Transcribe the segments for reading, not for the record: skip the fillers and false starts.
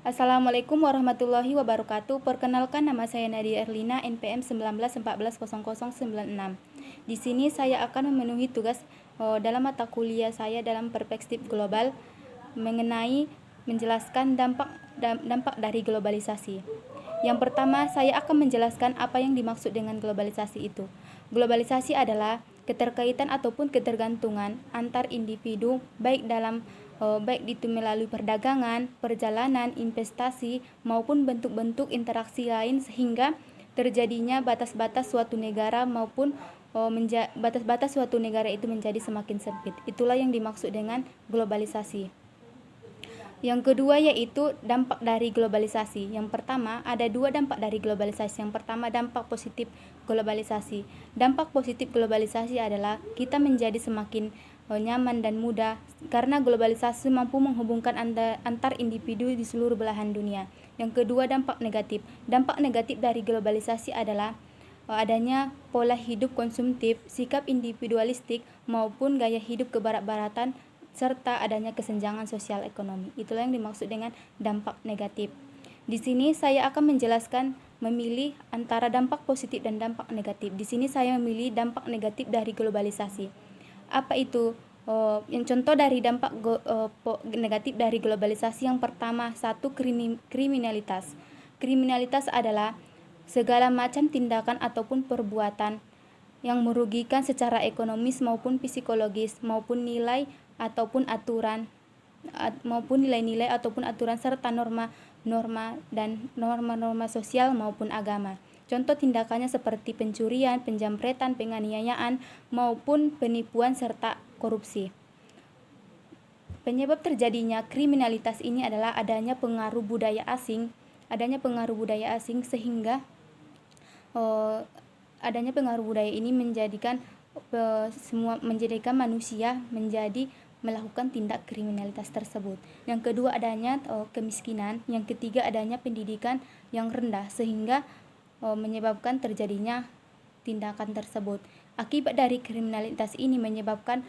Assalamualaikum warahmatullahi wabarakatuh. Perkenalkan, nama saya Nadia Erlina, NPM 19140096. Di sini saya akan memenuhi tugas dalam mata kuliah saya dalam perspektif global mengenai menjelaskan dampak dari globalisasi. Yang pertama, saya akan menjelaskan apa yang dimaksud dengan globalisasi itu. Globalisasi adalah keterkaitan ataupun ketergantungan antar individu baik itu melalui perdagangan, perjalanan, investasi maupun bentuk-bentuk interaksi lain sehingga terjadinya batas-batas suatu negara batas-batas suatu negara itu menjadi semakin sempit. Itulah yang dimaksud dengan globalisasi. Yang kedua yaitu dampak dari globalisasi. Yang pertama, ada dua dampak dari globalisasi. Yang pertama, dampak positif globalisasi. Dampak positif globalisasi adalah kita menjadi semakin nyaman dan mudah karena globalisasi mampu menghubungkan antar individu di seluruh belahan dunia. Yang kedua, dampak negatif. Dampak negatif dari globalisasi adalah adanya pola hidup konsumtif, sikap individualistik maupun gaya hidup kebarat-baratan serta adanya kesenjangan sosial ekonomi. Itulah yang dimaksud dengan dampak negatif. Di sini saya akan menjelaskan memilih antara dampak positif dan dampak negatif. Di sini saya memilih dampak negatif dari globalisasi. Apa itu? Yang contoh dari dampak negatif dari globalisasi, yang pertama, satu, kriminalitas. Kriminalitas adalah segala macam tindakan ataupun perbuatan yang merugikan secara ekonomis maupun psikologis maupun nilai ataupun aturan maupun nilai-nilai ataupun aturan serta norma-norma sosial maupun agama. Contoh tindakannya seperti pencurian, penjamretan, penganiayaan maupun penipuan serta korupsi. Penyebab terjadinya kriminalitas ini adalah adanya pengaruh budaya asing sehingga adanya pengaruh budaya ini menjadikan manusia melakukan tindak kriminalitas tersebut. Yang kedua, adanya kemiskinan. Yang ketiga, adanya pendidikan yang rendah sehingga menyebabkan terjadinya tindakan tersebut. Akibat dari kriminalitas ini menyebabkan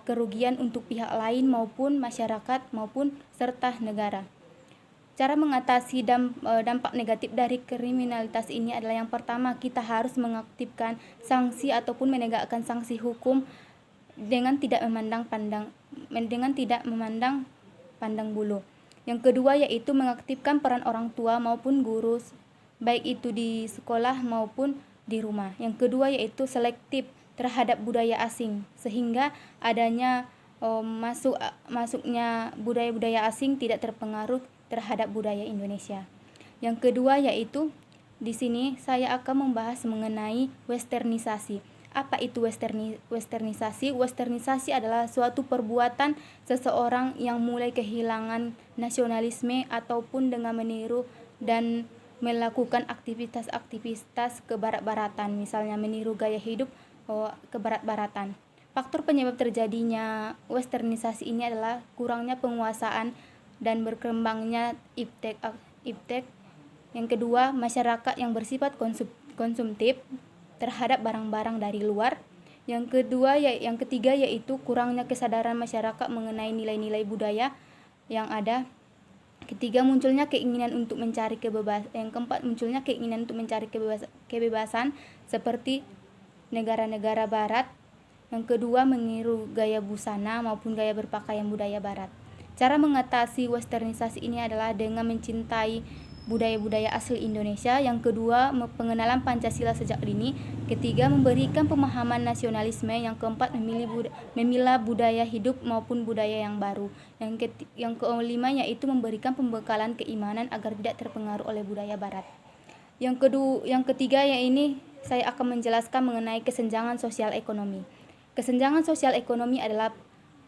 kerugian untuk pihak lain maupun masyarakat maupun serta negara. Cara mengatasi dampak negatif dari kriminalitas ini adalah yang pertama, kita harus mengaktifkan sanksi ataupun menegakkan sanksi hukum dengan tidak memandang pandang bulu. Yang kedua yaitu mengaktifkan peran orang tua maupun guru baik itu di sekolah maupun di rumah. Yang kedua yaitu selektif terhadap budaya asing sehingga adanya masuknya budaya-budaya asing tidak terpengaruh terhadap budaya Indonesia. Yang kedua yaitu di sini saya akan membahas mengenai westernisasi. Apa itu westernisasi? Westernisasi adalah suatu perbuatan seseorang yang mulai kehilangan nasionalisme ataupun dengan meniru dan melakukan aktivitas-aktivitas kebarat-baratan, misalnya meniru gaya hidup kebarat-baratan. Faktor penyebab terjadinya westernisasi ini adalah kurangnya penguasaan dan berkembangnya iptek. Yang kedua, masyarakat yang bersifat konsumtif terhadap barang-barang dari luar. Yang ketiga yaitu kurangnya kesadaran masyarakat mengenai nilai-nilai budaya yang ada. Ketiga, munculnya keinginan untuk mencari kebebasan. Yang keempat, munculnya keinginan untuk mencari kebebasan seperti negara-negara barat. Yang kedua, meniru gaya busana maupun gaya berpakaian budaya barat. Cara mengatasi westernisasi ini adalah dengan mencintai budaya-budaya asli Indonesia. Yang kedua, pengenalan Pancasila sejak dini. Ketiga, memberikan pemahaman nasionalisme. Yang keempat, memilah budaya hidup maupun budaya yang baru. Yang kelima yaitu memberikan pembekalan keimanan agar tidak terpengaruh oleh budaya barat. Yang ketiga ini saya akan menjelaskan mengenai kesenjangan sosial ekonomi. Kesenjangan sosial ekonomi adalah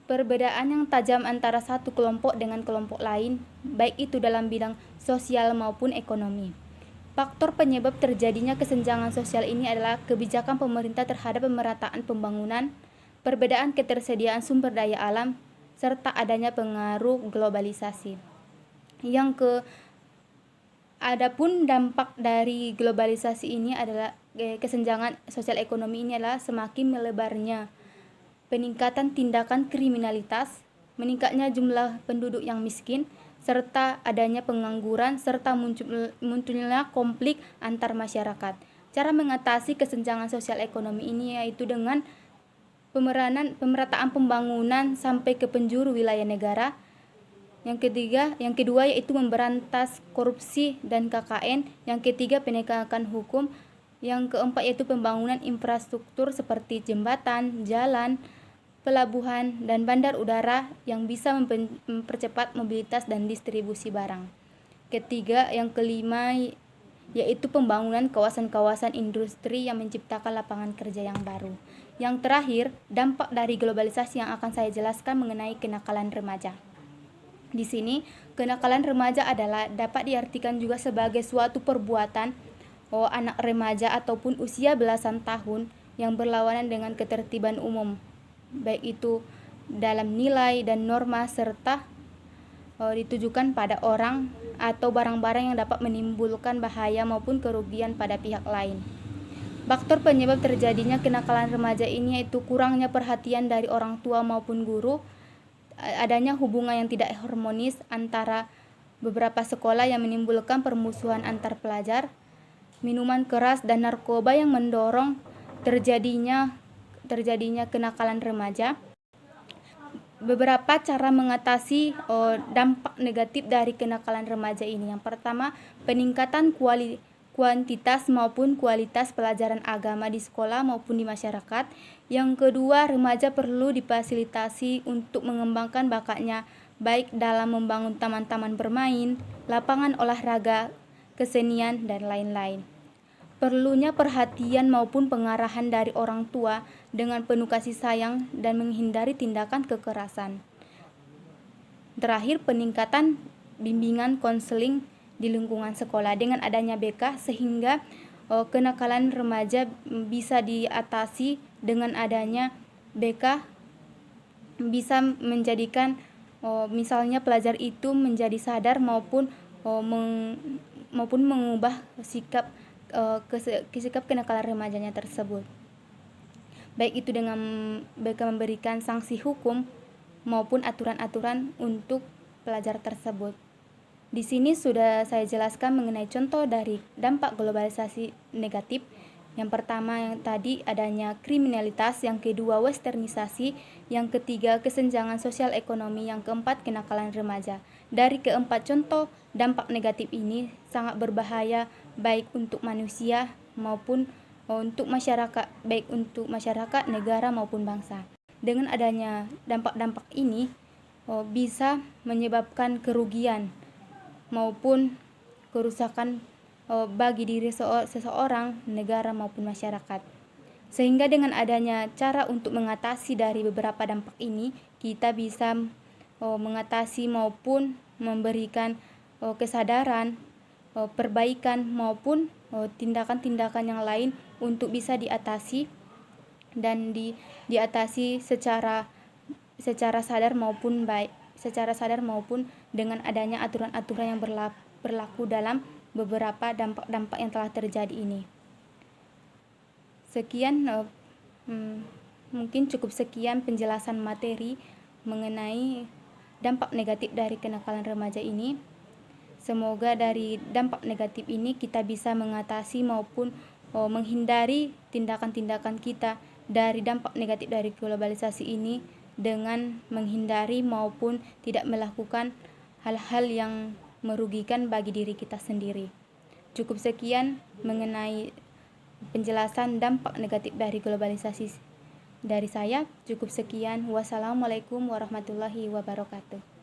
perbedaan yang tajam antara satu kelompok dengan kelompok lain, baik itu dalam bidang sosial maupun ekonomi. Faktor penyebab terjadinya kesenjangan sosial ini adalah kebijakan pemerintah terhadap pemerataan pembangunan, perbedaan ketersediaan sumber daya alam, serta adanya pengaruh globalisasi. Adapun dampak dari globalisasi ini adalah kesenjangan sosial ekonomi ini adalah semakin melebarnya peningkatan tindakan kriminalitas, meningkatnya jumlah penduduk yang miskin, serta adanya pengangguran, serta munculnya konflik antar masyarakat. Cara mengatasi kesenjangan sosial ekonomi ini yaitu dengan pemerataan pembangunan sampai ke penjuru wilayah negara. Yang kedua yaitu memberantas korupsi dan KKN. Yang ketiga penegakan hukum. Yang keempat yaitu pembangunan infrastruktur seperti jembatan, jalan, pelabuhan, dan bandar udara yang bisa mempercepat mobilitas dan distribusi barang. Yang kelima yaitu pembangunan kawasan-kawasan industri yang menciptakan lapangan kerja yang baru. Yang terakhir, dampak dari globalisasi yang akan saya jelaskan mengenai kenakalan remaja. Di sini, kenakalan remaja adalah dapat diartikan juga sebagai suatu perbuatan anak remaja ataupun usia belasan tahun yang berlawanan dengan ketertiban umum, baik itu dalam nilai dan norma serta ditujukan pada orang atau barang-barang yang dapat menimbulkan bahaya maupun kerugian pada pihak lain. Faktor penyebab terjadinya kenakalan remaja ini yaitu kurangnya perhatian dari orang tua maupun guru, adanya hubungan yang tidak harmonis antara beberapa sekolah yang menimbulkan permusuhan antar pelajar, minuman keras dan narkoba yang mendorong terjadinya kenakalan remaja. Beberapa cara mengatasi dampak negatif dari kenakalan remaja ini. Yang pertama, peningkatan kuantitas maupun kualitas pelajaran agama di sekolah maupun di masyarakat. Yang kedua, remaja perlu difasilitasi untuk mengembangkan bakatnya, baik dalam membangun taman-taman bermain, lapangan olahraga, kesenian, dan lain-lain. Perlunya perhatian maupun pengarahan dari orang tua dengan penuh kasih sayang dan menghindari tindakan kekerasan. Terakhir, peningkatan bimbingan konseling di lingkungan sekolah dengan adanya BK sehingga kenakalan remaja bisa diatasi. Dengan adanya BK bisa menjadikan misalnya pelajar itu menjadi sadar maupun mengubah sikap kenakalan remajanya tersebut, baik itu dengan mereka memberikan sanksi hukum maupun aturan-aturan untuk pelajar tersebut. Di sini sudah saya jelaskan mengenai contoh dari dampak globalisasi negatif. Yang pertama yang tadi adanya kriminalitas, yang kedua westernisasi, yang ketiga kesenjangan sosial ekonomi, yang keempat kenakalan remaja. Dari keempat contoh dampak negatif ini sangat berbahaya baik untuk manusia maupun untuk masyarakat, baik untuk masyarakat, negara maupun bangsa. Dengan adanya dampak-dampak ini bisa menyebabkan kerugian maupun kerusakan bagi diri seseorang, negara maupun masyarakat. Sehingga dengan adanya cara untuk mengatasi dari beberapa dampak ini, kita bisa mengatasi maupun memberikan kesadaran, perbaikan maupun tindakan-tindakan yang lain untuk bisa diatasi dan diatasi secara sadar maupun dengan adanya aturan-aturan yang berlaku dalam beberapa dampak-dampak yang telah terjadi ini. Sekian, mungkin cukup sekian penjelasan materi mengenai dampak negatif dari kenakalan remaja ini. Semoga dari dampak negatif ini kita bisa mengatasi maupun menghindari tindakan-tindakan kita dari dampak negatif dari globalisasi ini dengan menghindari maupun tidak melakukan hal-hal yang merugikan bagi diri kita sendiri. Cukup sekian mengenai penjelasan dampak negatif dari globalisasi dari saya. Cukup sekian. Wassalamualaikum warahmatullahi wabarakatuh.